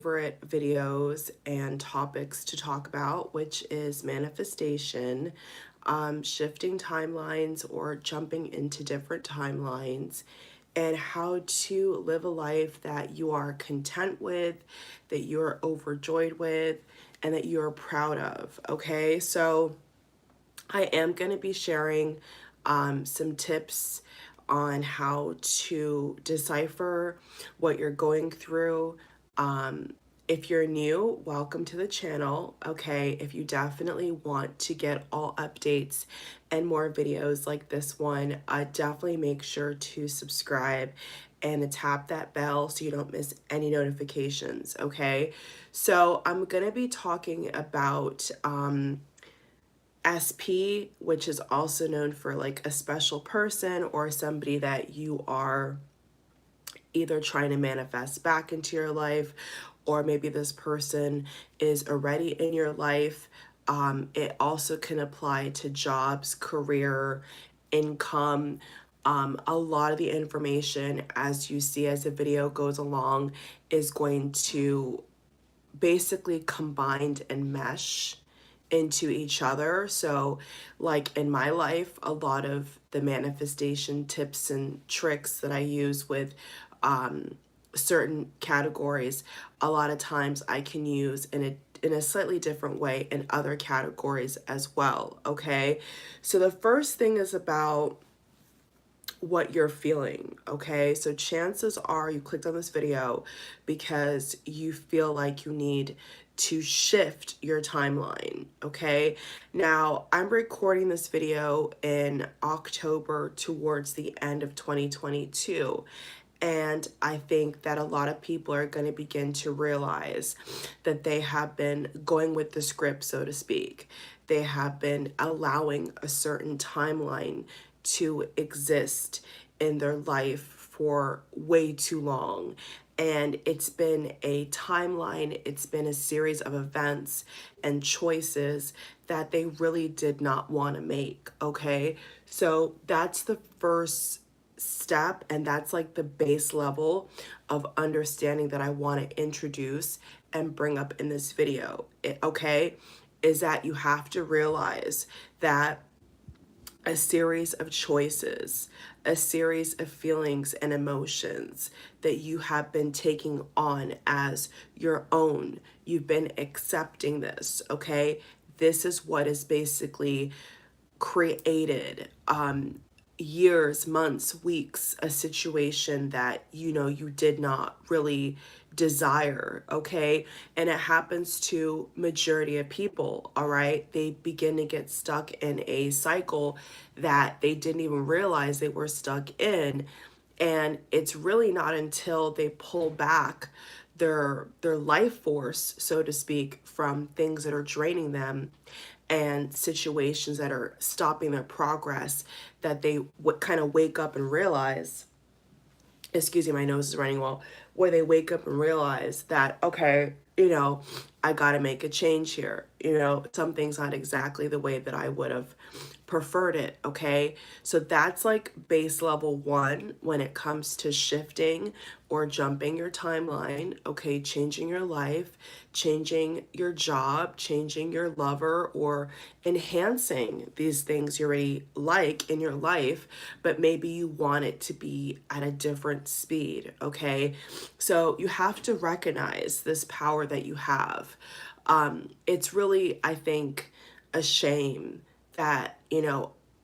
favorite videos and topics to talk about, which is manifestation, shifting timelines or jumping into different timelines, and how to live a life that you are content with, that you're overjoyed with, and that you're proud of. Okay, so I am going to be sharing some tips on how to decipher what you're going through. Um, if you're new, welcome to the channel. Okay, if you definitely want to get all updates and more videos like this one, definitely make sure to subscribe and to tap that bell so you don't miss any notifications. Okay, so I'm going to be talking about SP, which is also known for like a special person or somebody that you are either trying to manifest back into your life, or maybe this person is already in your life. It also can apply to jobs, career, income. A lot of the information, as you see as the video goes along, is going to basically combined and mesh into each other. So, like in my life, a lot of the manifestation tips and tricks that I use with certain categories, a lot of times I can use in a slightly different way in other categories as well. Okay, so the first thing is about what you're feeling. Okay, so chances are you clicked on this video because you feel like you need to shift your timeline. Okay, now I'm recording this video in October towards the end of 2022. And I think that a lot of people are going to begin to realize that they have been going with the script, so to speak. They have been allowing a certain timeline to exist in their life for way too long. And it's been a timeline, it's been a series of events and choices that they really did not want to make. Okay, so that's the first step, and that's like the base level of understanding that I want to introduce and bring up in this video. Okay, is that you have to realize that a series of choices, a series of feelings and emotions that you have been taking on as your own. You've been accepting this, okay? This is what is basically created years, months, weeks, a situation that you did not really desire. Okay, and it happens to majority of people. All right, they begin to get stuck in a cycle that they didn't even realize they were stuck in, and it's really not until they pull back their life force, so to speak, from things that are draining them and situations that are stopping their progress, that they kind of wake up and realize, excuse me, my nose is running well, where they wake up and realize that, okay, I got to make a change here. Something's not exactly the way that I would have preferred it. Okay, so that's like base level one when it comes to shifting or jumping your timeline. Okay, changing your life, changing your job, changing your lover, or enhancing these things you already like in your life, but maybe you want it to be at a different speed. Okay, so you have to recognize this power that you have. It's really, I think, a shame that,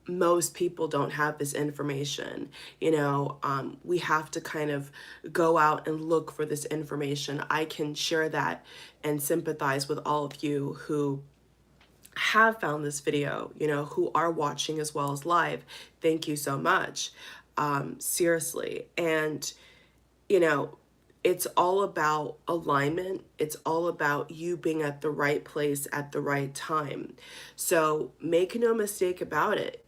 most people don't have this information. We have to kind of go out and look for this information. I can share that and sympathize with all of you who have found this video, who are watching as well as live. Thank you so much. Seriously. And, you know, it's all about alignment. It's all about you being at the right place at the right time. So make no mistake about it.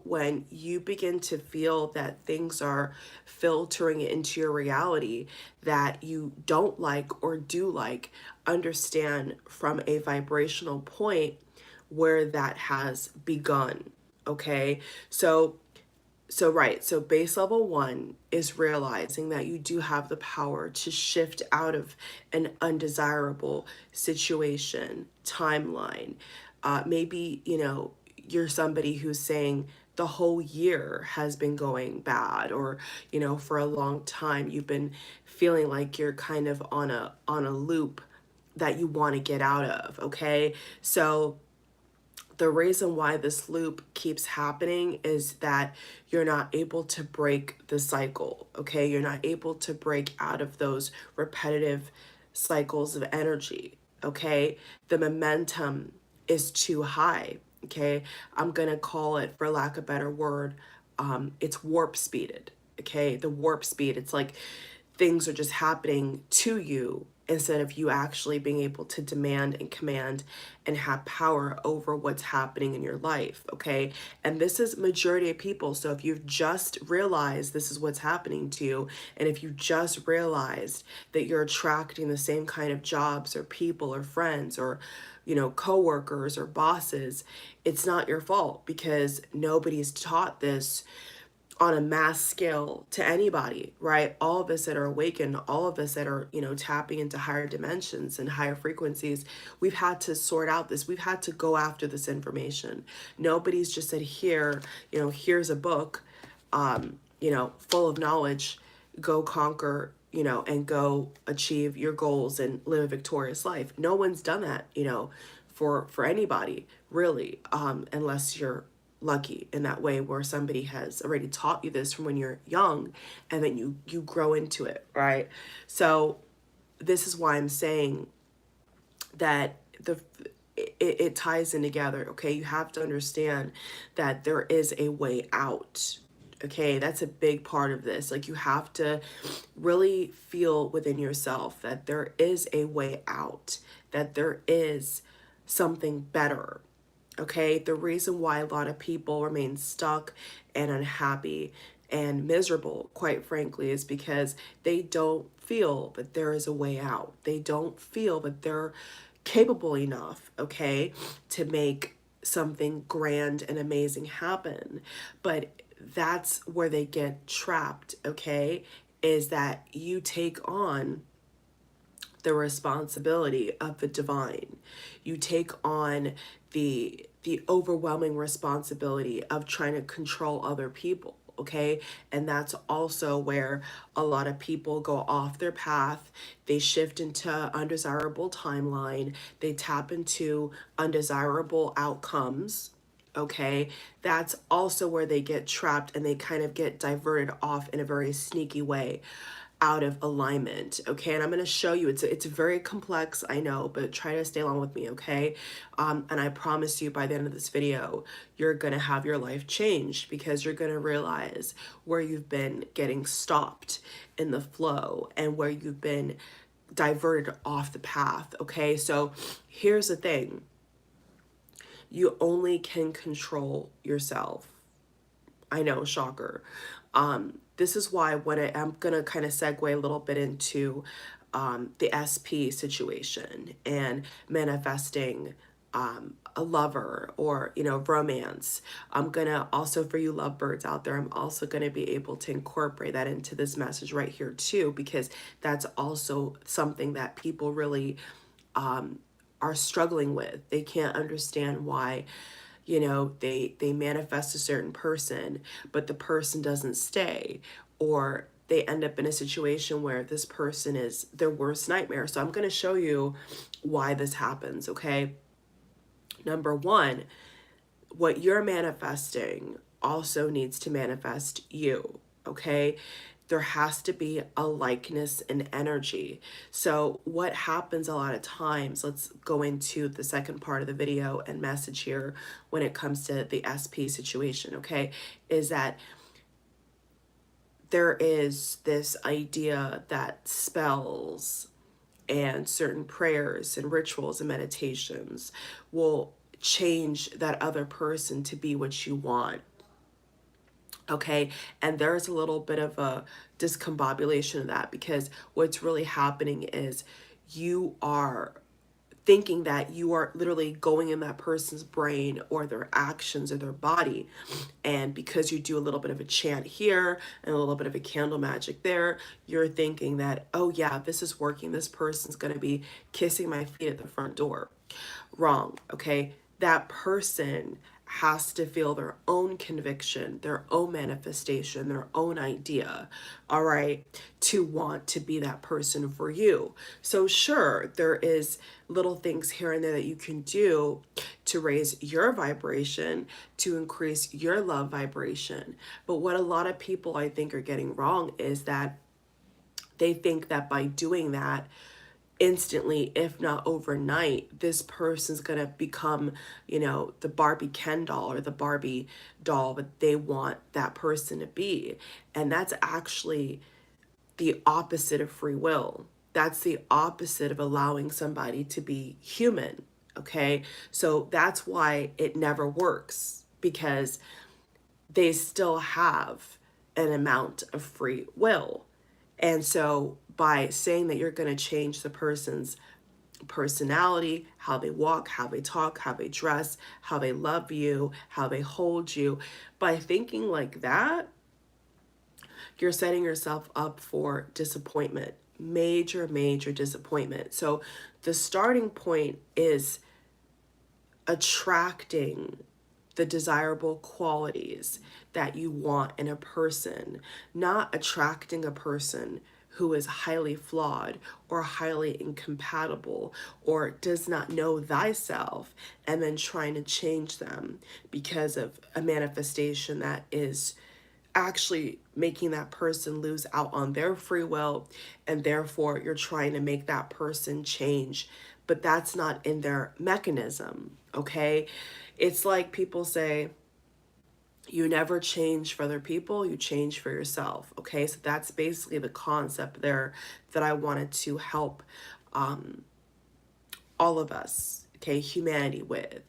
When you begin to feel that things are filtering into your reality that you don't like or do like, understand from a vibrational point where that has begun. Okay. So So base level 1 is realizing that you do have the power to shift out of an undesirable situation, timeline. Maybe, you're somebody who's saying the whole year has been going bad, or, for a long time you've been feeling like you're kind of on a loop that you want to get out of, okay? So the reason why this loop keeps happening is that you're not able to break the cycle, okay? You're not able to break out of those repetitive cycles of energy, okay? The momentum is too high, okay? I'm gonna call it, for lack of a better word, it's warp speeded, okay? The warp speed, it's like things are just happening to you instead of you actually being able to demand and command and have power over what's happening in your life, okay? And this is majority of people. So if you've just realized this is what's happening to you, and if you just realized that you're attracting the same kind of jobs or people or friends or coworkers or bosses, it's not your fault, because nobody's taught this on a mass scale to anybody, right? All of us that are awakened, all of us that are, tapping into higher dimensions and higher frequencies, we've had to sort out this. We've had to go after this information. Nobody's just said, here, here's a book, full of knowledge, go conquer, and go achieve your goals and live a victorious life. No one's done that, for anybody, really, unless you're lucky in that way, where somebody has already taught you this from when you're young, and then you grow into it, right? So this is why I'm saying that it ties in together, okay? You have to understand that there is a way out, okay? That's a big part of this. Like, you have to really feel within yourself that there is a way out, that there is something better. Okay, the reason why a lot of people remain stuck and unhappy and miserable, quite frankly, is because they don't feel that there is a way out. They don't feel that they're capable enough, okay, to make something grand and amazing happen. But that's where they get trapped, okay, is that you take on the responsibility of the divine. You take on the overwhelming responsibility of trying to control other people, okay? And that's also where a lot of people go off their path. They shift into undesirable timeline. They tap into undesirable outcomes. Okay, that's also where they get trapped, and they kind of get diverted off in a very sneaky way out of alignment. Okay, and I'm going to show you, it's very complex, I know, but try to stay along with me, okay? And I promise you, by the end of this video, you're going to have your life changed, because you're going to realize where you've been getting stopped in the flow and where you've been diverted off the path. Okay, so here's the thing: you only can control yourself. I know, shocker. This is why when I'm gonna kind of segue a little bit into the SP situation and manifesting a lover, or romance. I'm gonna also, for you lovebirds out there, I'm also gonna be able to incorporate that into this message right here too, because that's also something that people really are struggling with. They can't understand why they manifest a certain person, but the person doesn't stay, or they end up in a situation where this person is their worst nightmare. So I'm going to show you why this happens, okay? Number one, what you're manifesting also needs to manifest you, okay? There has to be a likeness in energy. So what happens a lot of times, let's go into the second part of the video and message here when it comes to the SP situation, okay, is that there is this idea that spells and certain prayers and rituals and meditations will change that other person to be what you want. Okay, and there's a little bit of a discombobulation of that, because what's really happening is you are thinking that you are literally going in that person's brain or their actions or their body. And because you do a little bit of a chant here and a little bit of a candle magic there, you're thinking that, oh yeah, this is working. This person's going to be kissing my feet at the front door. Wrong, okay? That person has to feel their own conviction, their own manifestation, their own idea, all right, to want to be that person for you. So sure, there is little things here and there that you can do to raise your vibration, to increase your love vibration. But what a lot of people I think are getting wrong is that they think that by doing that, instantly, if not overnight, this person's gonna become, the Barbie Ken doll or the Barbie doll that they want that person to be. And that's actually the opposite of free will. That's the opposite of allowing somebody to be human. Okay. So that's why it never works, because they still have an amount of free will. And so by saying that you're going to change the person's personality, how they walk, how they talk, how they dress, how they love you, how they hold you, by thinking like that, you're setting yourself up for disappointment, major, major disappointment. So the starting point is attracting the desirable qualities that you want in a person, not attracting a person who is highly flawed or highly incompatible or does not know thyself, and then trying to change them because of a manifestation that is actually making that person lose out on their free will, and therefore you're trying to make that person change, but that's not in their mechanism. Okay, it's like people say, you never change for other people, you change for yourself. Okay, so that's basically the concept there that I wanted to help all of us, okay, humanity with,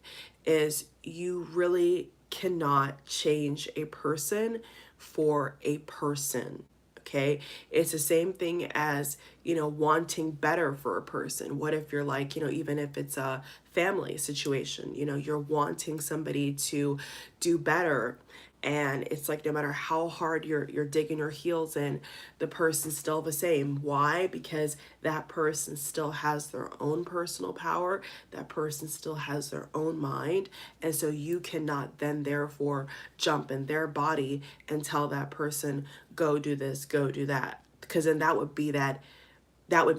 is you really cannot change a person for a person. Okay, it's the same thing as, wanting better for a person. What if you're like, even if it's a family situation, you're wanting somebody to do better, and it's like no matter how hard you're digging your heels in, the person's still the same. Why? Because that person still has their own personal power, that person still has their own mind, and so you cannot then therefore jump in their body and tell that person, go do this, go do that, because then that would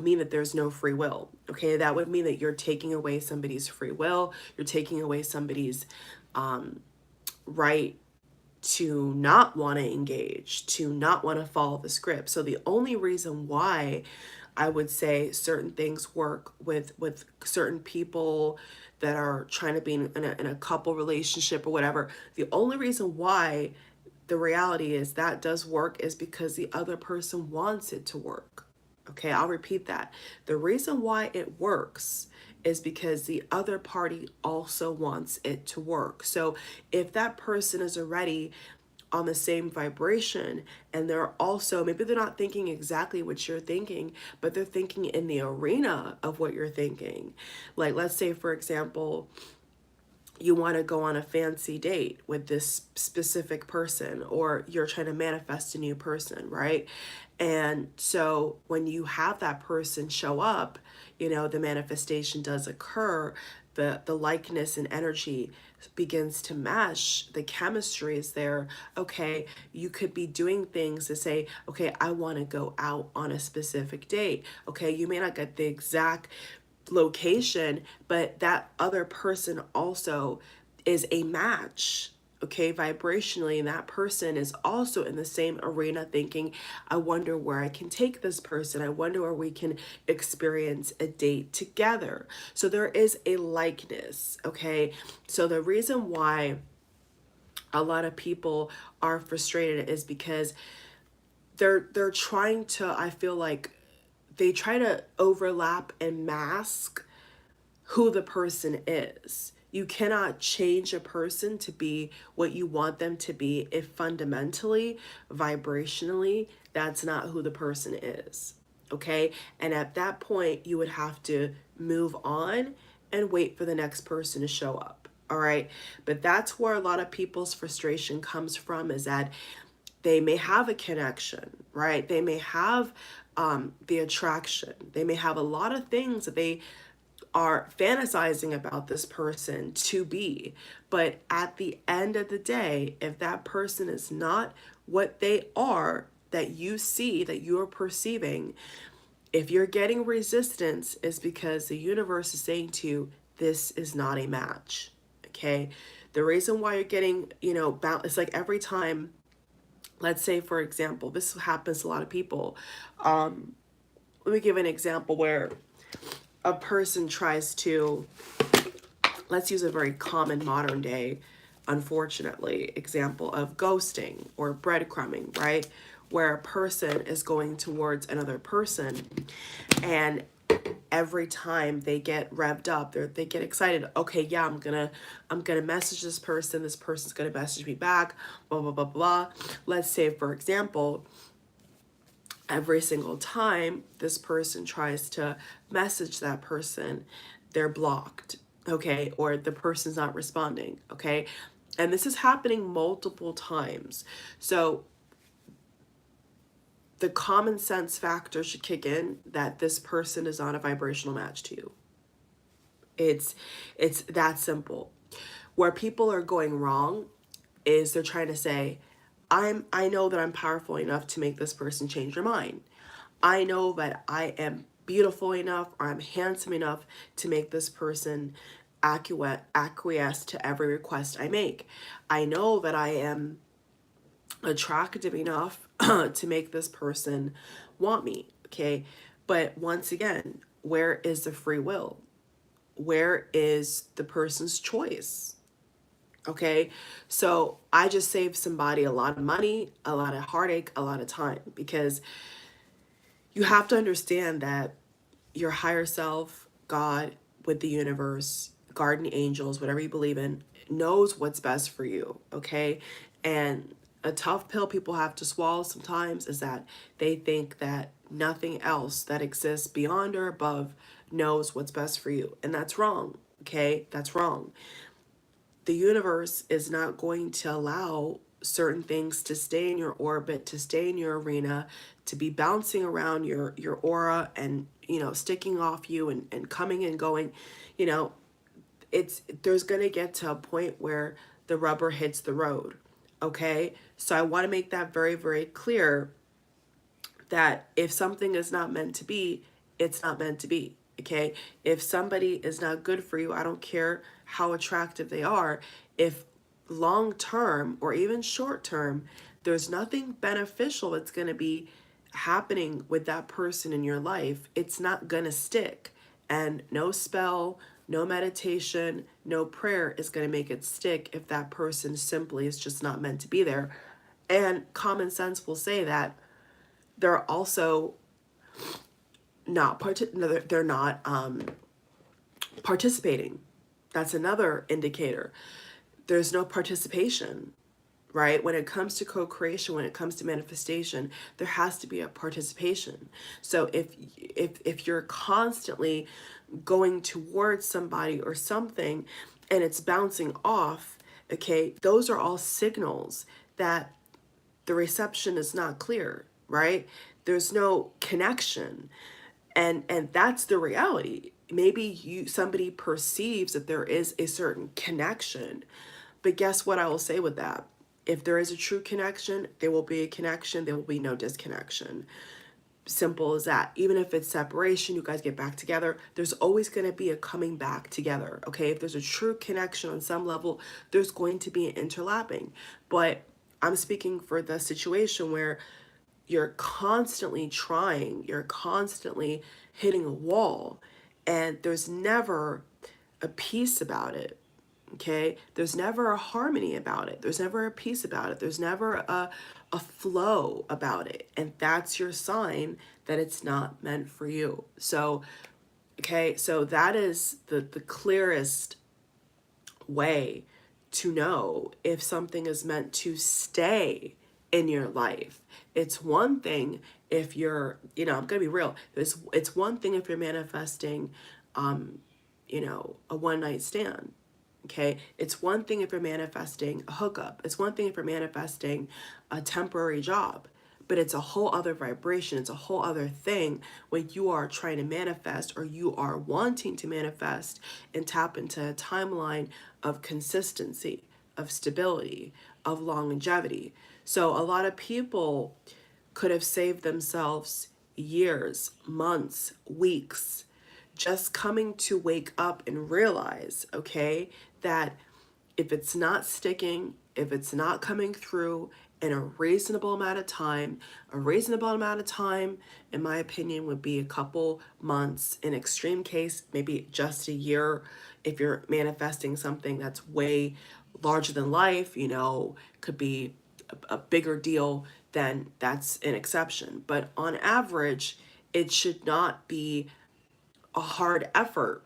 mean that there's no free will. Okay, that would mean that you're taking away somebody's free will, you're taking away somebody's right to not want to engage, to not want to follow the script. So the only reason why I would say certain things work with certain people that are trying to be in a couple relationship or whatever, the only reason why the reality is that does work is because the other person wants it to work. Okay, I'll repeat that. The reason why it works is because the other party also wants it to work. So if that person is already on the same vibration, and they're also, maybe they're not thinking exactly what you're thinking, but they're thinking in the arena of what you're thinking. Like, let's say, for example, you want to go on a fancy date with this specific person, or you're trying to manifest a new person, right? And so when you have that person show up, the manifestation does occur, the likeness and energy begins to mesh, the chemistry is there. Okay, you could be doing things to say, okay, I want to go out on a specific date. Okay, you may not get the exact location, but that other person also is a match. Okay, vibrationally, and that person is also in the same arena thinking, I wonder where I can take this person. I wonder where we can experience a date together. So there is a likeness. Okay, so the reason why a lot of people are frustrated is because they're trying to, I feel like they try to overlap and mask who the person is. You cannot change a person to be what you want them to be if fundamentally, vibrationally, that's not who the person is. okay? And at that point, you would have to move on and wait for the next person to show up, all right? But that's where a lot of people's frustration comes from, is that they may have a connection, right? They may have the attraction. They may have a lot of things that they are fantasizing about this person to be. But at the end of the day, if that person is not what they are, that you see, that you're perceiving, if you're getting resistance, is because the universe is saying to you, this is not a match. Okay. The reason why you're getting, it's like every time, let's say, for example, this happens to a lot of people. Let me give an example where a person tries to, let's use a very common modern day, unfortunately, example of ghosting or breadcrumbing, right? Where a person is going towards another person, and every time they get revved up, they get excited. Okay, yeah, I'm gonna message this person. This person's gonna message me back. Blah blah blah blah. Let's say, for example, every single time this person tries to message that person, they're blocked, okay? Or the person's not responding, okay? And this is happening multiple times. So the common sense factor should kick in that this person is not a vibrational match to you. It's that simple. Where people are going wrong is they're trying to say, I know that I'm powerful enough to make this person change their mind. I know that I am beautiful enough, or I'm handsome enough to make this person acquiesce to every request I make. I know that I am attractive enough to make this person want me, okay? But once again, where is the free will? Where is the person's choice? Okay, so I just saved somebody a lot of money, a lot of heartache, a lot of time, because you have to understand that your higher self, God, with the universe, guardian angels, whatever you believe in, knows what's best for you, okay? And a tough pill people have to swallow sometimes is that they think that nothing else that exists beyond or above knows what's best for you. And that's wrong, okay? That's wrong. The universe is not going to allow certain things to stay in your orbit, to stay in your arena, to be bouncing around your aura and, sticking off you and coming and going. There's going to get to a point where the rubber hits the road. Okay? So I want to make that very, very clear that if something is not meant to be, it's not meant to be. Okay? If somebody is not good for you, I don't care how attractive they are, if long term or even short term, there's nothing beneficial that's going to be happening with that person in your life, it's not going to stick. And no spell, no meditation, no prayer is going to make it stick if that person simply is just not meant to be there. And common sense will say that they're also not participating. That's another indicator. There's no participation, right? When it comes to co-creation, when it comes to manifestation, there has to be a participation. So if you're constantly going towards somebody or something and it's bouncing off, okay, those are all signals that the reception is not clear, right? There's no connection. And that's the reality. Maybe somebody perceives that there is a certain connection, but guess what I will say with that? If there is a true connection, there will be a connection, there will be no disconnection. Simple as that. Even if it's separation, you guys get back together, there's always going to be a coming back together, okay? If there's a true connection on some level, there's going to be an interlapping. But I'm speaking for the situation where you're constantly trying, you're constantly hitting a wall, and there's never a peace about it, okay? There's never a harmony about it. There's never a peace about it. There's never a flow about it. And that's your sign that it's not meant for you. So, okay, so that is the clearest way to know if something is meant to stay in your life. It's one thing if you're, I'm gonna be real. It's one thing if you're manifesting, a one night stand. Okay, it's one thing if you're manifesting a hookup. It's one thing if you're manifesting a temporary job, but it's a whole other vibration. It's a whole other thing when you are trying to manifest, or you are wanting to manifest and tap into a timeline of consistency, of stability, of longevity. So a lot of people could have saved themselves years, months, weeks, just coming to wake up and realize, okay, that if it's not sticking, if it's not coming through in a reasonable amount of time, in my opinion, would be a couple months. In extreme case, maybe just a year. If you're manifesting something that's way larger than life, could be a bigger deal, then that's an exception. But on average, it should not be a hard effort.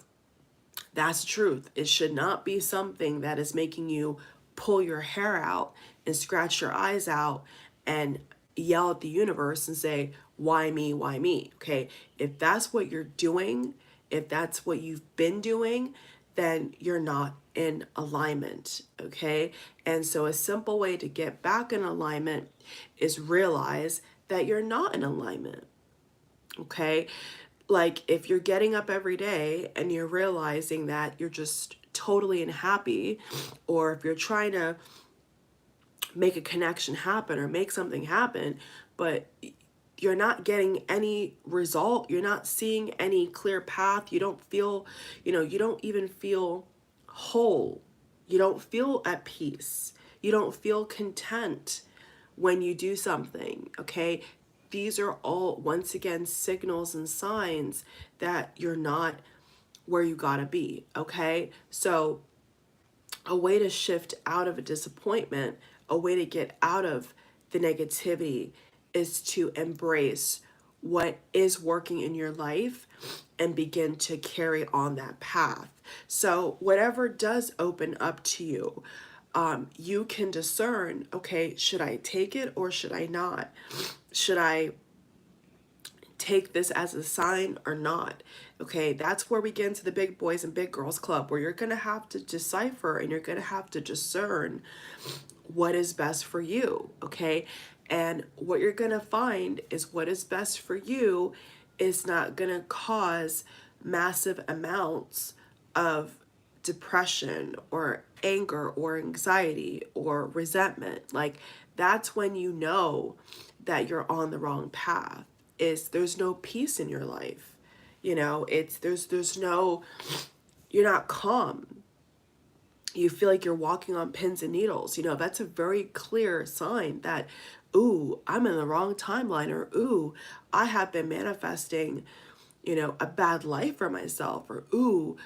That's the truth. It should not be something that is making you pull your hair out and scratch your eyes out and yell at the universe and say, why me? Why me? Okay. If that's what you're doing, if that's what you've been doing, then you're not in alignment. Okay. And so a simple way to get back in alignment is realize that you're not in alignment. Okay. Like if you're getting up every day and you're realizing that you're just totally unhappy, or if you're trying to make a connection happen or make something happen, but you're not getting any result, you're not seeing any clear path, you don't feel, you don't even feel whole, you don't feel at peace, you don't feel content when you do something, okay? These are all, once again, signals and signs that you're not where you gotta be, okay? So a way to shift out of a disappointment, a way to get out of the negativity, is to embrace what is working in your life and begin to carry on that path. So whatever does open up to you, you can discern, okay, should I take it or should I not? Should I take this as a sign or not? Okay, that's where we get into the big boys and big girls club, where you're going to have to decipher and you're going to have to discern what is best for you. Okay, and what you're going to find is what is best for you is not going to cause massive amounts of depression or anger or anxiety or resentment. Like that's when you know that you're on the wrong path. Is there's no peace in your life. It's there's no, you're not calm. You feel like you're walking on pins and needles. That's a very clear sign that, ooh, I'm in the wrong timeline, or ooh, I have been manifesting, a bad life for myself, or ooh,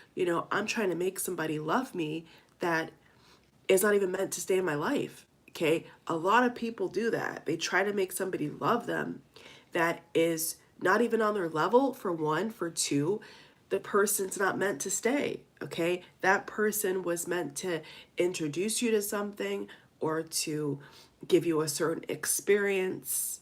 I'm trying to make somebody love me that is not even meant to stay in my life. Okay, a lot of people do that. They try to make somebody love them that is not even on their level, for one. For two, the person's not meant to stay. Okay, that person was meant to introduce you to something or to give you a certain experience.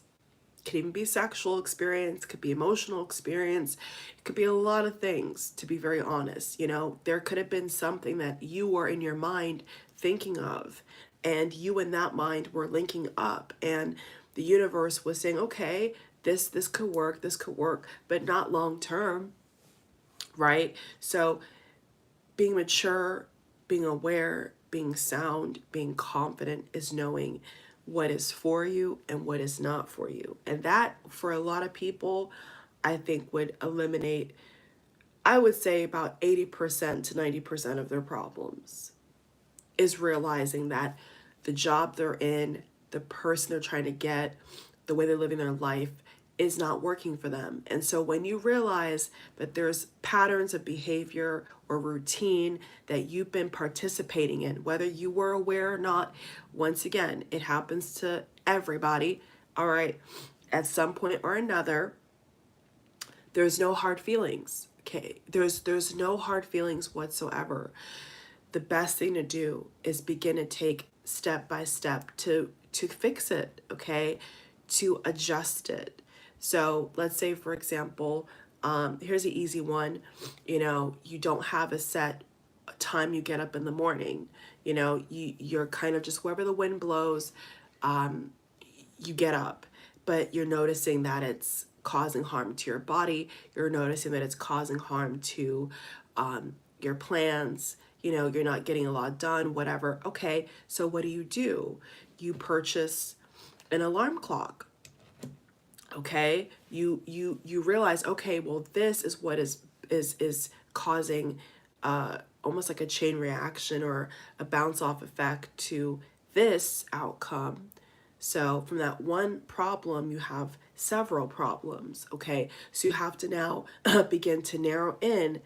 It could even be sexual experience, could be emotional experience, it could be a lot of things, to be very honest. There could have been something that you were in your mind thinking of, and you and that mind were linking up, and the universe was saying, okay, this could work, but not long term, right? So being mature, being aware, being sound, being confident is knowing what is for you and what is not for you. And that, for a lot of people, I think would eliminate, I would say, about 80% to 90% of their problems, is realizing that the job they're in, the person they're trying to get, the way they're living their life is not working for them. And so when you realize that there's patterns of behavior or routine that you've been participating in, whether you were aware or not, once again, it happens to everybody, all right, at some point or another, there's no hard feelings, okay? There's no hard feelings whatsoever. The best thing to do is begin to take step by step to fix it, okay, to adjust it. So let's say, for example, here's an easy one. You don't have a set time you get up in the morning. You're kind of just wherever the wind blows, you get up, but you're noticing that it's causing harm to your body. You're noticing that it's causing harm to your plans. You're not getting a lot done, whatever. Okay, so what do? You purchase an alarm clock. Okay, you realize, okay, well, this is what is causing almost like a chain reaction or a bounce off effect to this outcome. So from that one problem, you have several problems. Okay, so you have to now begin to narrow in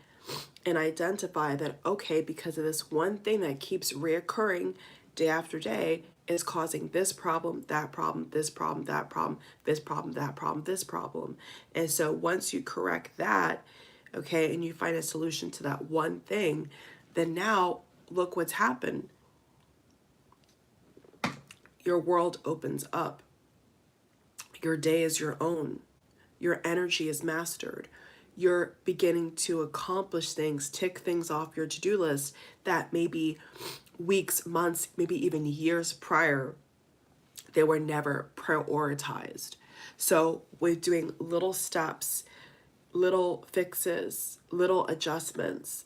and identify that, okay, because of this one thing that keeps reoccurring day after day, is causing this problem, that problem, this problem, that problem, this problem, that problem, this problem. And so once you correct that, okay, and you find a solution to that one thing, then now look what's happened. Your world opens up. Your day is your own. Your energy is mastered. You're beginning to accomplish things, tick things off your to-do list that maybe weeks, months, maybe even years prior, they were never prioritized. So with doing little steps, little fixes, little adjustments,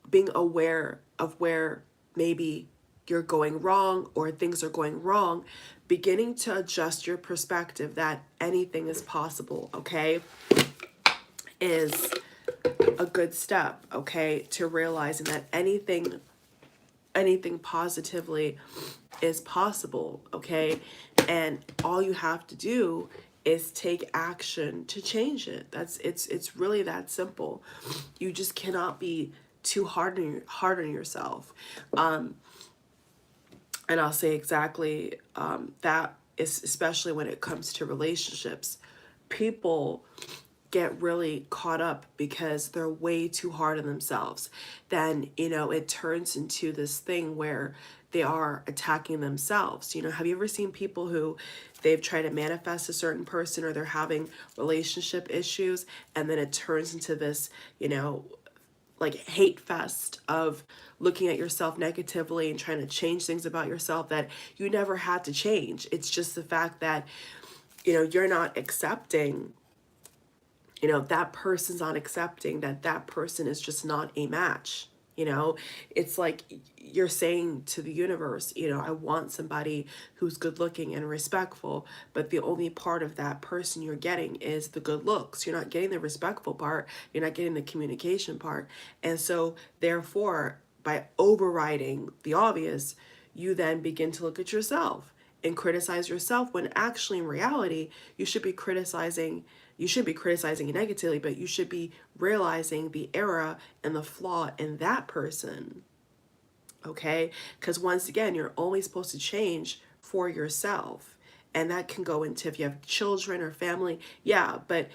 being aware of where maybe you're going wrong or things are going wrong, beginning to adjust your perspective that anything is possible, okay, is a good step, okay, to realizing that anything positively is possible, okay? And all you have to do is take action to change it. It's really that simple. You just cannot be too hard on yourself. And I'll say exactly that is, especially when it comes to relationships. People get really caught up because they're way too hard on themselves. Then, it turns into this thing where they are attacking themselves. Have you ever seen people who they've tried to manifest a certain person, or they're having relationship issues, and then it turns into this, like hate fest of looking at yourself negatively and trying to change things about yourself that you never had to change. It's just the fact that, you're not accepting, that person's not accepting that person is just not a match. It's like you're saying to the universe, I want somebody who's good looking and respectful, but the only part of that person you're getting is the good looks. You're not getting the respectful part. You're not getting the communication part. And so therefore, by overriding the obvious, you then begin to look at yourself and criticize yourself, when actually in reality, you shouldn't be criticizing it negatively, but you should be realizing the error and the flaw in that person. Okay? Because once again, you're only supposed to change for yourself. And that can go into if you have children or family. Yeah, but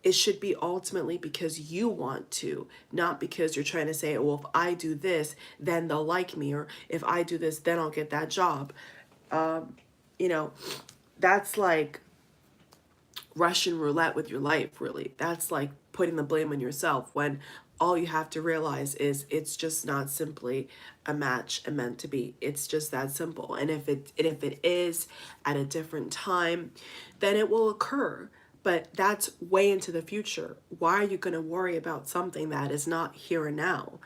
it should be ultimately because you want to, not because you're trying to say, well, if I do this, then they'll like me, or if I do this, then I'll get that job. That's like Russian roulette with your life, really. That's like putting the blame on yourself, when all you have to realize is it's just not simply a match and meant to be. It's just that simple. And if it is at a different time, then it will occur. But that's way into the future. Why are you going to worry about something that is not here and now?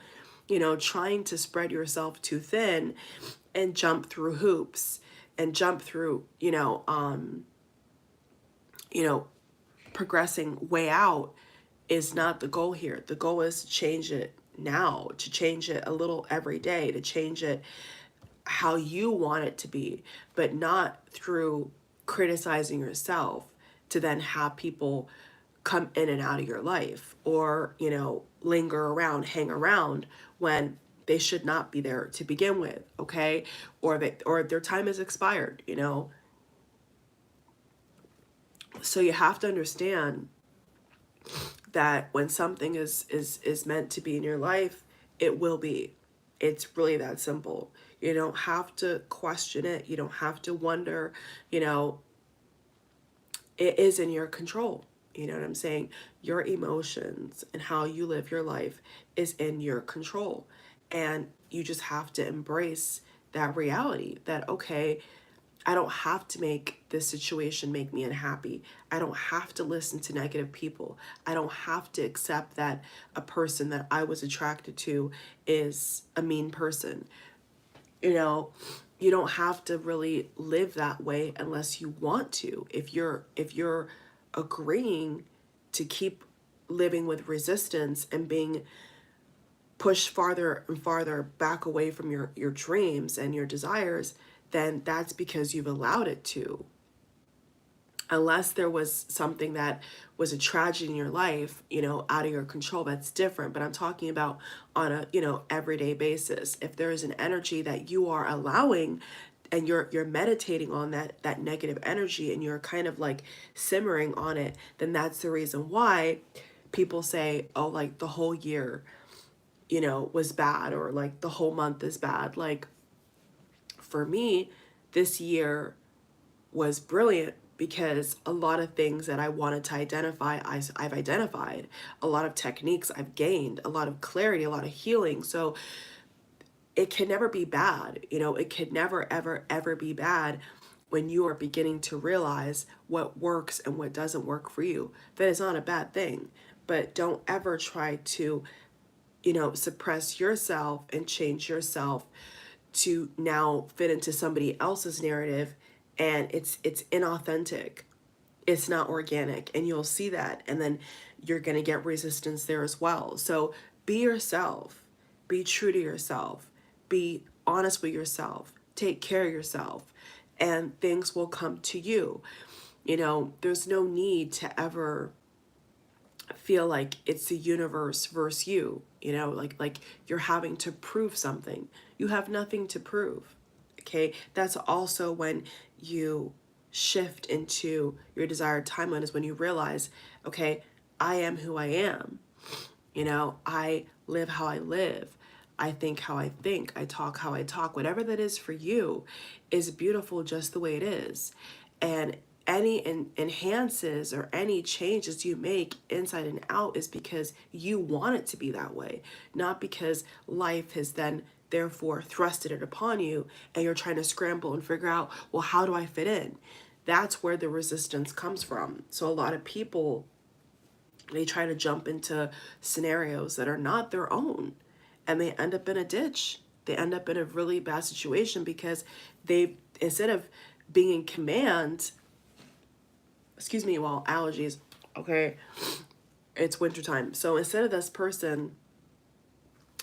Trying to spread yourself too thin and jump through hoops and jump through, progressing way out is not the goal here. The goal is to change it now, to change it a little every day, to change it how you want it to be, but not through criticizing yourself to then have people come in and out of your life, or, linger around, hang around when they should not be there to begin with, okay? Or their time is expired, So you have to understand that when something is meant to be in your life, it will be. It's really that simple. You don't have to question it. You don't have to wonder, you know, it is in your control. You know what I'm saying? Your emotions and how you live your life is in your control. And you just have to embrace that reality that, okay, I don't have to make this situation make me unhappy. I don't have to listen to negative people. I don't have to accept that a person that I was attracted to is a mean person. You know, you don't have to really live that way unless you want to. If you're agreeing to keep living with resistance and being pushed farther and farther back away from your dreams and your desires, then that's because you've allowed it to. Unless there was something that was a tragedy in your life, out of your control, that's different. But I'm talking about on a, everyday basis. If there is an energy that you are allowing and you're meditating on that negative energy and you're kind of like simmering on it, then that's the reason why people say, oh, like the whole year, was bad, or like the whole month is bad. Like for me, this year was brilliant because a lot of things that I wanted to identify, I've identified. A lot of techniques I've gained, a lot of clarity, a lot of healing. So it can never be bad. It could never, ever, ever be bad when you are beginning to realize what works and what doesn't work for you. That is not a bad thing. But don't ever try to, suppress yourself and change yourself to now fit into somebody else's narrative, and it's inauthentic. It's not organic, and you'll see that, and then you're going to get resistance there as well. So be yourself. Be true to yourself. Be honest with yourself. Take care of yourself, and things will come to you. There's no need to ever feel like it's the universe versus you, like you're having to prove something. You have nothing to prove. Okay, that's also when you shift into your desired timeline, is when you realize, okay, I am who I am. I live how I live. I think how I think. I talk how I talk. Whatever that is for you is beautiful just the way it is. And any enhances or any changes you make inside and out is because you want it to be that way, not because life has then therefore thrusted it upon you and you're trying to scramble and figure out, well, how do I fit in? That's where the resistance comes from. So a lot of people, they try to jump into scenarios that are not their own, and they end up in a ditch. They end up in a really bad situation because they, instead of being in command, excuse me, well, allergies, okay, it's wintertime. So instead of this person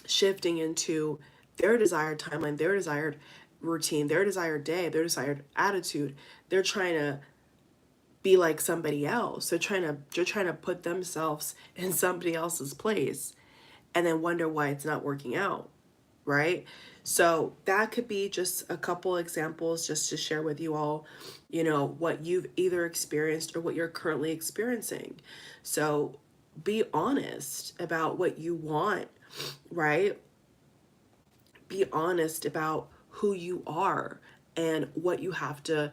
shifting into their desired timeline, their desired routine, their desired day, their desired attitude, they're trying to be like somebody else. They're trying to put themselves in somebody else's place and then wonder why it's not working out, right? So that could be just a couple examples just to share with you all, what you've either experienced or what you're currently experiencing. So be honest about what you want, right? Be honest about who you are and what you have to,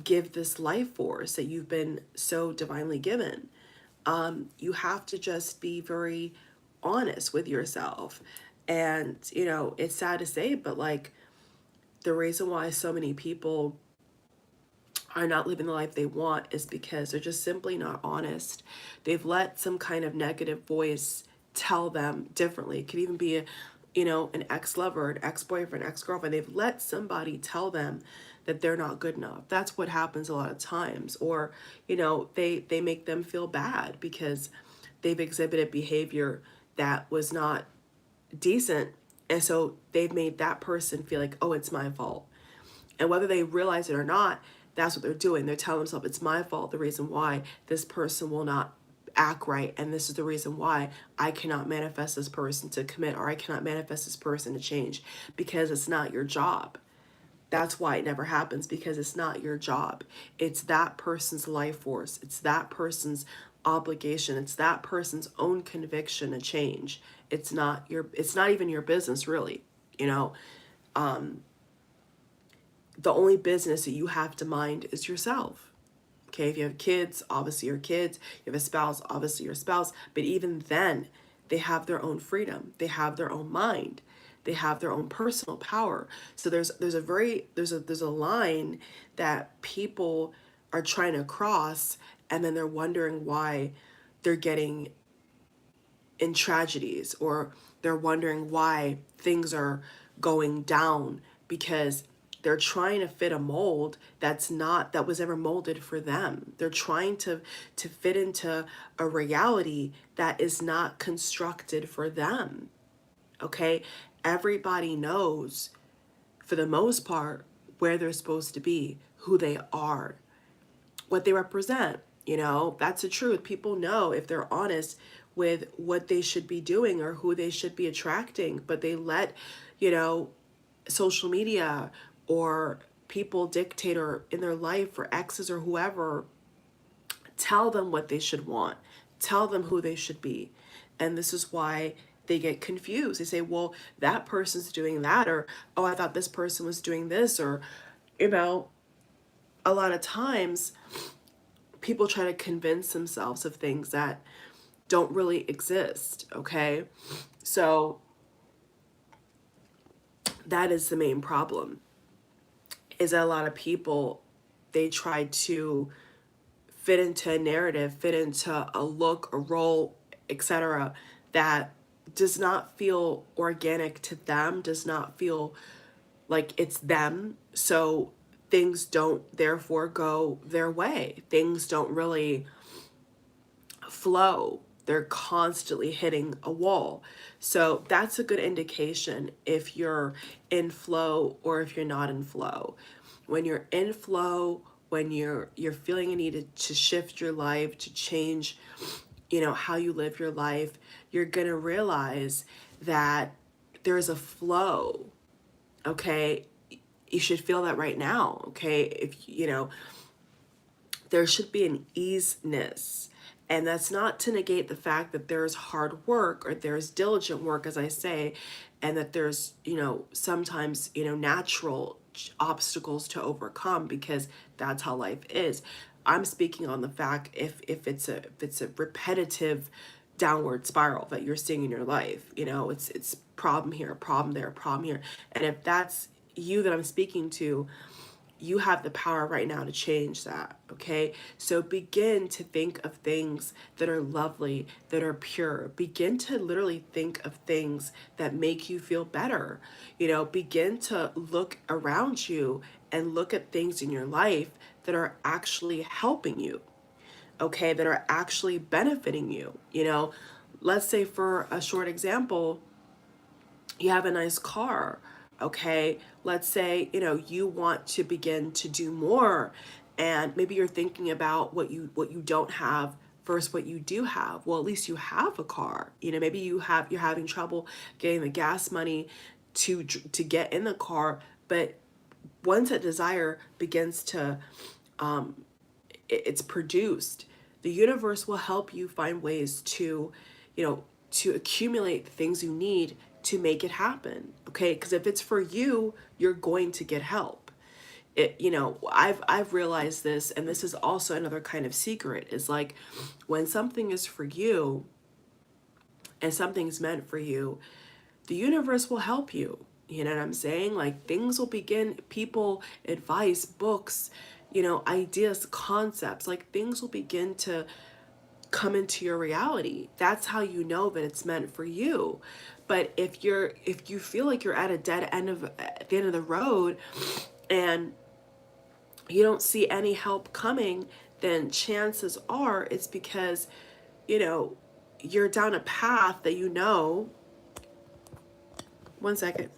give this life force that you've been so divinely given. You have to just be very honest with yourself. And, it's sad to say, but like the reason why so many people are not living the life they want is because they're just simply not honest. They've let some kind of negative voice tell them differently. It could even be an ex-lover, an ex-boyfriend, ex-girlfriend. They've let somebody tell them that they're not good enough. That's what happens a lot of times. Or, they make them feel bad because they've exhibited behavior that was not decent. And so they've made that person feel like, oh, it's my fault. And whether they realize it or not, that's what they're doing. They're telling themselves it's my fault, the reason why this person will not act right. And this is the reason why I cannot manifest this person to commit, or I cannot manifest this person to change, because it's not your job. That's why it never happens, because it's not your job. It's that person's life force. It's that person's obligation. It's that person's own conviction to change. It's not even your business, really. You know, the only business that you have to mind is yourself. Okay, if you have kids, obviously your kids. You have a spouse, obviously your spouse. But even then, they have their own freedom. They have their own mind. They have their own personal power. So there's a line that people are trying to cross, and then they're wondering why they're getting in tragedies, or they're wondering why things are going down, because they're trying to fit a mold that was ever molded for them. They're trying to fit into a reality that is not constructed for them. Okay? Everybody knows, for the most part, where they're supposed to be, who they are, what they represent. You know, that's the truth. People know, if they're honest with what they should be doing or who they should be attracting, but they let, you know, social media or people dictate, or in their life, or exes or whoever, tell them what they should want, tell them who they should be. And this is why they get confused. They say, well, that person's doing that, or, oh, I thought this person was doing this, or, you know, a lot of times people try to convince themselves of things that don't really exist, okay? So that is the main problem, is that a lot of people, they try to fit into a narrative, fit into a look, a role, etc., that does not feel organic to them, does not feel like it's them. So things don't therefore go their way. Things don't really flow. They're constantly hitting a wall. So that's a good indication if you're in flow or if you're not in flow. When you're in flow, when you're feeling a need to shift your life, to change, you know, how you live your life, you're going to realize that there's a flow. Okay? You should feel that right now. Okay? If you know, there should be an easiness. And that's not to negate the fact that there's hard work, or there's diligent work, as I say, and that there's, you know, sometimes, you know, natural obstacles to overcome, because that's how life is. I'm speaking on the fact if it's a repetitive downward spiral that you're seeing in your life, you know, it's problem here, problem there, problem here. And if that's you that I'm speaking to, you have the power right now to change that, okay? So begin to think of things that are lovely, that are pure. Begin to literally think of things that make you feel better. You know, begin to look around you and look at things in your life that are actually helping you, okay? That are actually benefiting you. You know, let's say, for a short example, you have a nice car, okay? Let's say, you know, you want to begin to do more, and maybe you're thinking about what you don't have versus what you do have. Well, at least you have a car. You know, maybe you're having trouble getting the gas money to get in the car, but once that desire begins to it's produced, the universe will help you find ways to, you know, to accumulate the things you need to make it happen. Okay? Because if it's for you, you're going to get help. You know, I've realized this, and this is also another kind of secret, is like, when something is for you and something's meant for you, the universe will help you. You know what I'm saying? Like, things will begin, people, advice, books, you know, ideas, concepts, like, things will begin to come into your reality. That's how you know that it's meant for you. But if you feel like you're at the end of the road, and you don't see any help coming, then chances are it's because, you know, you're down a path that you know, one second,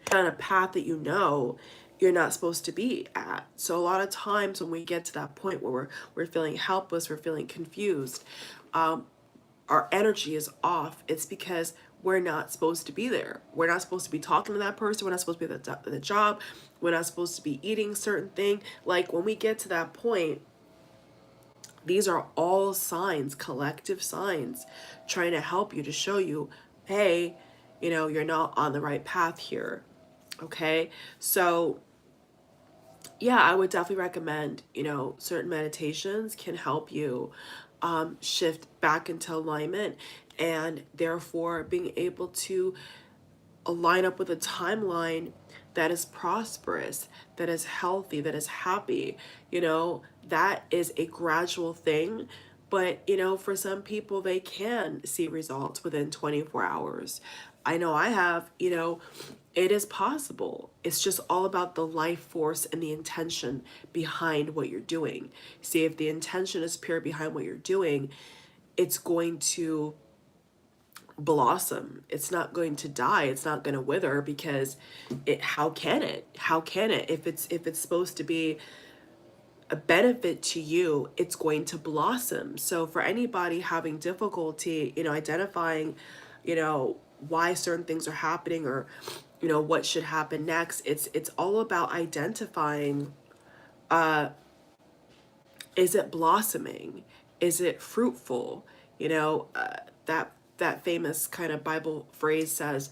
down a path that you know you're not supposed to be at. So a lot of times when we get to that point where we're feeling helpless, we're feeling confused, our energy is off. It's because we're not supposed to be there. We're not supposed to be talking to that person. We're not supposed to be at the job. We're not supposed to be eating certain thing. Like, when we get to that point, These are all signs, collective signs, trying to help you, to show you, hey, you're not on the right path here. Okay. So yeah, I would definitely recommend, certain meditations can help you shift back into alignment, and therefore being able to align up with a timeline that is prosperous, that is healthy, that is happy. That is a gradual thing. But, for some people, they can see results within 24 hours. I know I have, it is possible. It's just all about the life force and the intention behind what you're doing. See, if the intention is pure behind what you're doing, it's going to blossom. It's not going to die. It's not going to wither, because how can it? How can it? If it's supposed to be a benefit to you, it's going to blossom. So for anybody having difficulty, identifying, why certain things are happening, or what should happen next, it's all about identifying, is it blossoming? Is it fruitful? That famous kind of Bible phrase says,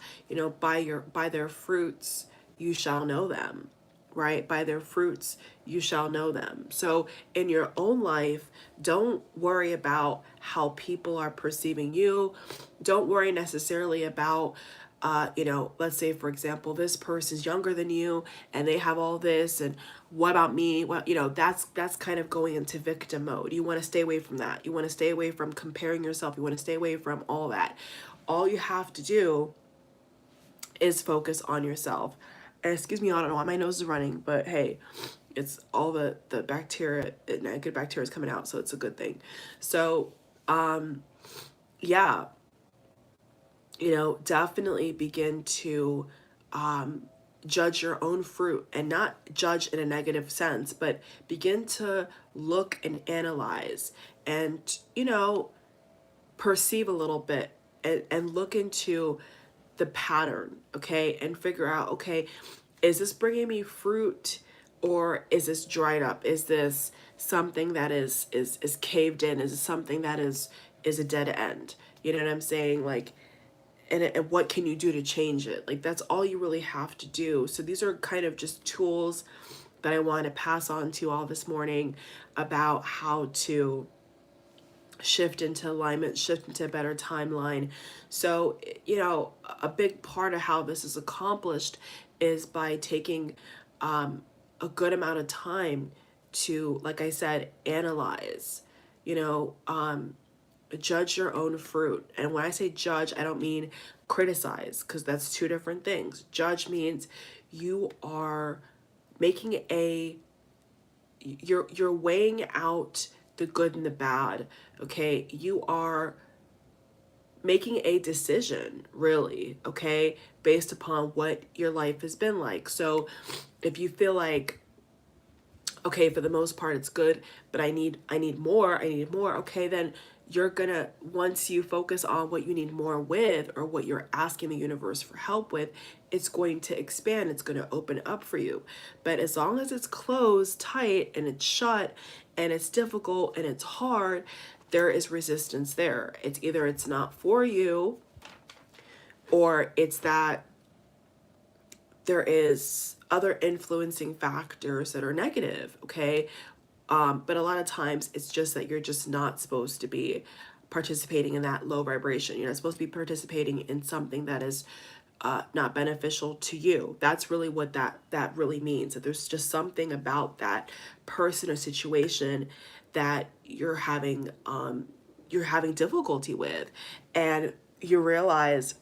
by their fruits you shall know them, right? By their fruits you shall know them. So in your own life, don't worry about how people are perceiving you. Don't worry necessarily about let's say, for example, this person's younger than you and they have all this, and what about me? Well, that's kind of going into victim mode. You want to stay away from that. You want to stay away from comparing yourself. You want to stay away from all that. All you have to do is focus on yourself. And excuse me, I don't know why my nose is running, but hey, it's all the bacteria, good bacteria is coming out, so it's a good thing. So, yeah, definitely begin to judge your own fruit, and not judge in a negative sense, but begin to look and analyze, and, perceive a little bit, and look into the pattern, okay, and figure out, okay, is this bringing me fruit, or is this dried up? Is this something that is caved in? Is it something that is a dead end? You know what I'm saying? Like, and what can you do to change it? Like, that's all you really have to do. So these are kind of just tools that I want to pass on to you all this morning, about how to shift into alignment, shift into a better timeline. So, a big part of how this is accomplished is by taking a good amount of time to, like I said, analyze, judge your own fruit. And when I say judge, I don't mean criticize, because that's two different things. Judge means you are making you're weighing out the good and the bad, okay? You are making a decision, really, okay, based upon what your life has been like. So if you feel like, okay, for the most part it's good, but I need more, okay, then you're gonna, once you focus on what you need more with, or what you're asking the universe for help with, it's going to expand, it's going to open up for you. But as long as it's closed tight, and it's shut, and it's difficult, and it's hard, there is resistance there. It's either it's not for you, or it's that there is other influencing factors that are negative, okay? But a lot of times it's just that you're just not supposed to be participating in that low vibration. You're not supposed to be participating in something that is not beneficial to you. That's really what that really means. That there's just something about that person or situation that you're having difficulty with, and you realize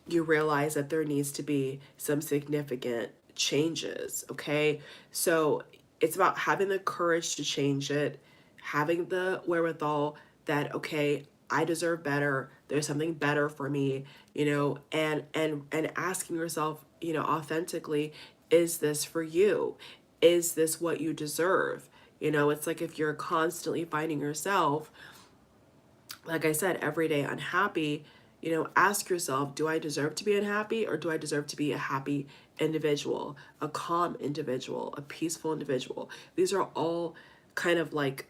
that there needs to be some significant changes, okay? So it's about having the courage to change it, having the wherewithal that, okay, I deserve better, there's something better for me, and asking yourself, authentically, is this for you? Is this what you deserve? It's like, if you're constantly finding yourself, like I said, every day unhappy, ask yourself, do I deserve to be unhappy, or do I deserve to be a happy individual, a calm individual, a peaceful individual? These are all kind of like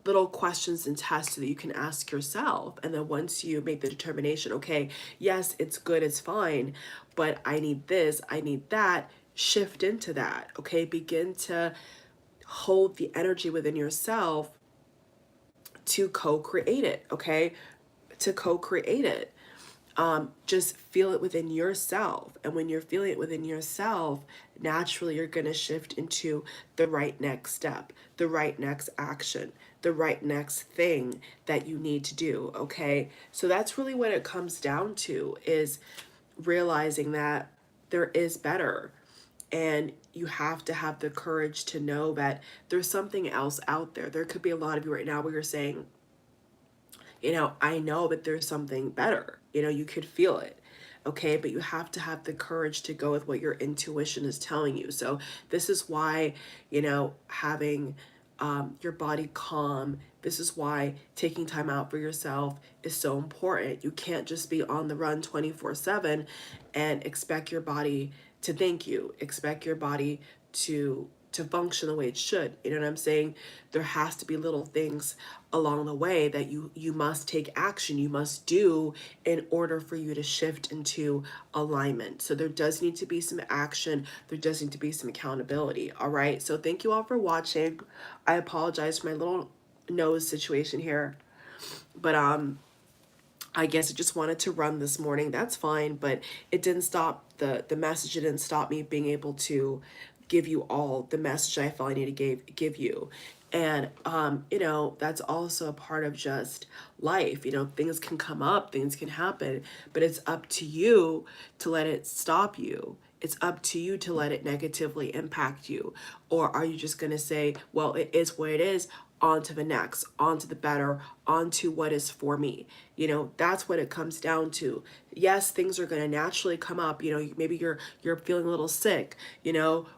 little questions and tests so that you can ask yourself. And then once you make the determination, okay, yes, it's good, it's fine, but I need this, I need that, shift into that, okay? Begin to hold the energy within yourself to co-create it, okay? To co-create it. Just feel it within yourself. And when you're feeling it within yourself, naturally you're going to shift into the right next step, the right next action, the right next thing that you need to do, okay? So that's really what it comes down to, is realizing that there is better. And you have to have the courage to know that there's something else out there. There could be a lot of you right now where you're saying, I know that there's something better. You could feel it. Okay, but you have to have the courage to go with what your intuition is telling you. So this is why, having your body calm, this is why taking time out for yourself is so important. You can't just be on the run 24/7 and expect your body to thank you, expect your body to function the way it should. You know what I'm saying? There has to be little things along the way that you must take action, you must do in order for you to shift into alignment. So there does need to be some action, there does need to be some accountability. All right, so thank you all for watching. I apologize for my little nose situation here, but I guess I just wanted to run this morning. That's fine, but it didn't stop the message. It didn't stop me being able to give you all the message I felt I need to give you. And that's also a part of just life. Things can come up, things can happen, but it's up to you to let it stop you. It's up to you to let it negatively impact you. Or are you just going to say, well, it is what it is, on to the next, on to the better, on to what is for me? That's what it comes down to. Yes, things are going to naturally come up. Maybe you're feeling a little sick,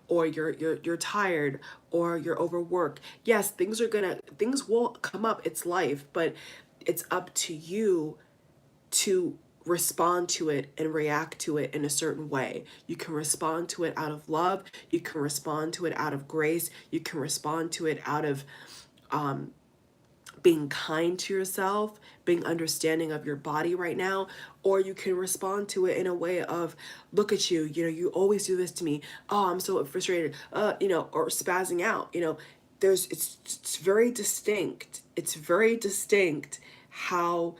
or you're tired, or you're overworked. Yes, things will come up. It's life, but it's up to you to respond to it and react to it in a certain way. You can respond to it out of love. You can respond to it out of grace. You can respond to it out of being kind to yourself, being understanding of your body right now, or you can respond to it in a way of, look at you, you always do this to me. Oh, I'm so frustrated, or spazzing out. It's very distinct. It's very distinct how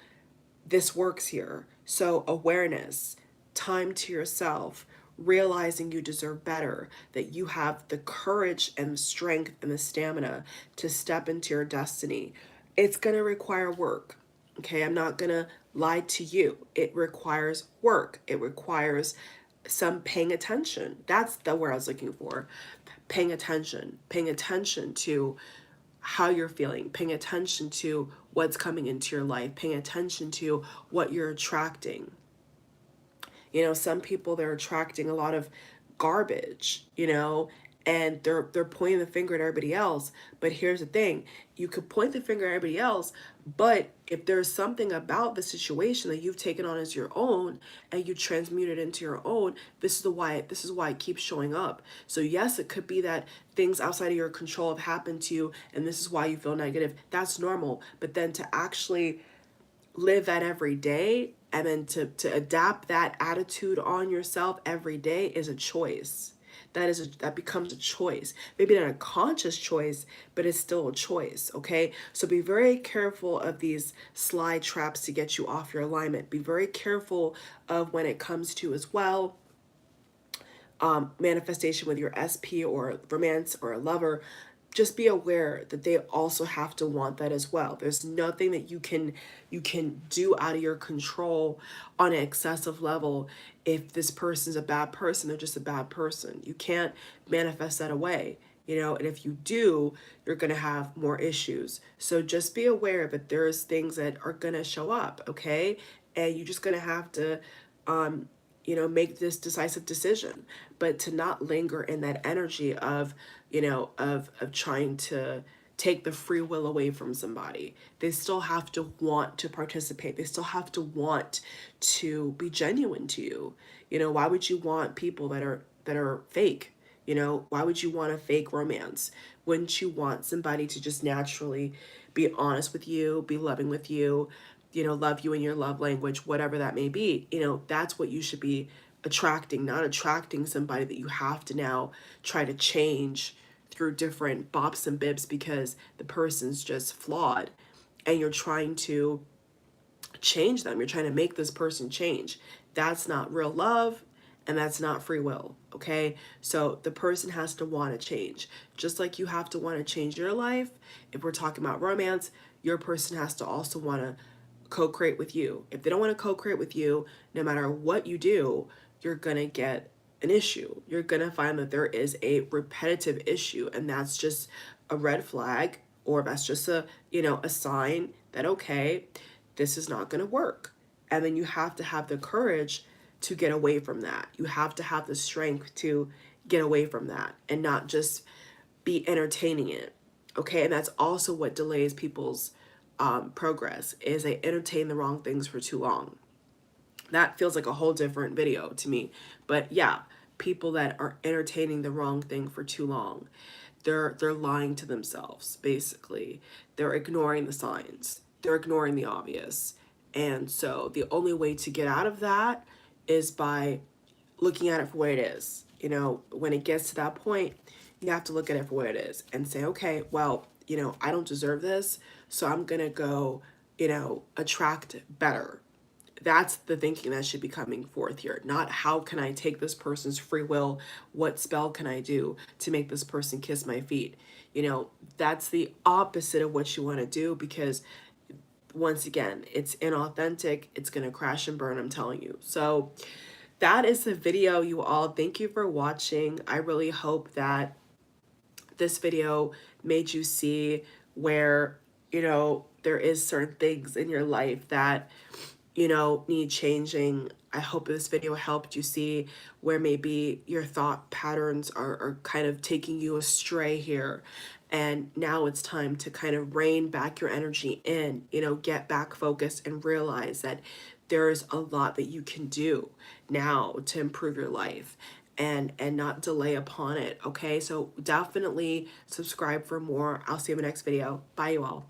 this works here. So awareness, time to yourself, realizing you deserve better, that you have the courage and the strength and the stamina to step into your destiny. It's going to require work. Okay, I'm not going to lie to you. It requires work. It requires some paying attention. That's the word I was looking for. Paying attention to how you're feeling, paying attention to what's coming into your life, paying attention to what you're attracting. Some people, they're attracting a lot of garbage, and they're pointing the finger at everybody else. But here's the thing, you could point the finger at everybody else, but if there's something about the situation that you've taken on as your own and you transmute it into your own, this is why it keeps showing up. So yes, it could be that things outside of your control have happened to you and this is why you feel negative. That's normal. But then to actually live that every day, and then to adapt that attitude on yourself every day is a choice. That becomes a choice. Maybe not a conscious choice, but it's still a choice, okay? So be very careful of these slide traps to get you off your alignment. Be very careful of when it comes to, as well, manifestation with your SP or romance or a lover. Just be aware that they also have to want that as well. There's nothing that you can do out of your control on an excessive level. If this person's a bad person, they're just a bad person. You can't manifest that away, and if you do, you're going to have more issues. So just be aware that there's things that are going to show up, okay? And you're just going to have to make this decisive decision, but to not linger in that energy of, of trying to take the free will away from somebody. They still have to want to participate. They still have to want to be genuine to you. Why would you want people that are fake? Why would you want a fake romance? Wouldn't you want somebody to just naturally be honest with you, be loving with you, love you in your love language, whatever that may be. That's what you should be attracting, not attracting somebody that you have to now try to change through different bops and bibs because the person's just flawed and you're trying to change them. You're trying to make this person change. That's not real love and that's not free will, okay? So the person has to want to change. Just like you have to want to change your life, if we're talking about romance, your person has to also want to co-create with you. If they don't want to co-create with you, no matter what you do, you're going to get an issue. You're going to find that there is a repetitive issue, and that's just a red flag, or that's just a sign that, okay, this is not going to work. And then you have to have the courage to get away from that. You have to have the strength to get away from that and not just be entertaining it. Okay, and that's also what delays people's progress, is they entertain the wrong things for too long. That feels like a whole different video to me. But yeah, people that are entertaining the wrong thing for too long, they're lying to themselves, basically. They're ignoring the signs. They're ignoring the obvious. And so the only way to get out of that is by looking at it for what it is. When it gets to that point, you have to look at it for what it is and say, okay, well, I don't deserve this, so I'm going to go, attract better. That's the thinking that should be coming forth here. Not how can I take this person's free will? What spell can I do to make this person kiss my feet? That's the opposite of what you want to do, because once again, it's inauthentic. It's going to crash and burn, I'm telling you. So that is the video, you all. Thank you for watching. I really hope that this video made you see where, there is certain things in your life that, need changing. I hope this video helped you see where maybe your thought patterns are kind of taking you astray here. And now it's time to kind of rein back your energy in, get back focused and realize that there's a lot that you can do now to improve your life and not delay upon it. Okay, so definitely subscribe for more. I'll see you in the next video. Bye, you all.